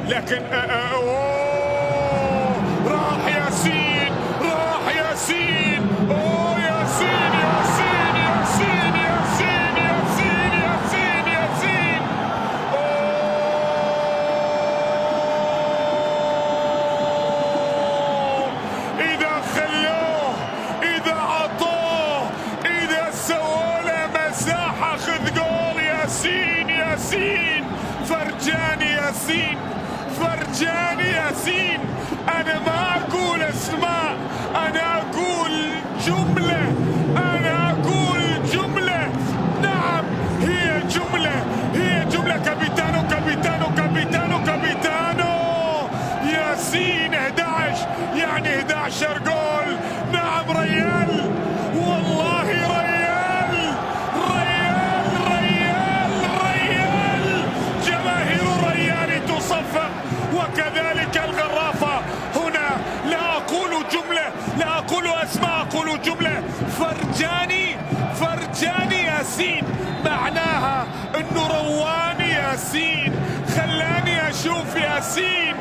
لكن أوه راح ياسين، راح ياسين، أوه ياسين ياسين ياسين ياسين ياسين ياسين ياسين، أوه إذا خلوه، إذا عطوه، إذا سووا له مساحة خذ جول. ياسين ياسين فرجان ياسين، فرجان ياسين. أنا ما أقول أسماء، أنا أقول جملة، أنا أقول جملة. نعم هي جملة، هي جملة. كابيتانو كابيتانو كابيتانو كابيتانو ياسين 11 يعني 11 جول. نعم ريال، والله ريال، ريال ريال ريال. جماهير الريال تصفق وكذلك الغرافة. هنا لا أقول جملة، لا أقول أسماء، أقول جملة. فرجاني، فرجاني ياسين، معناها أنه رواني ياسين، خلاني أشوف ياسين،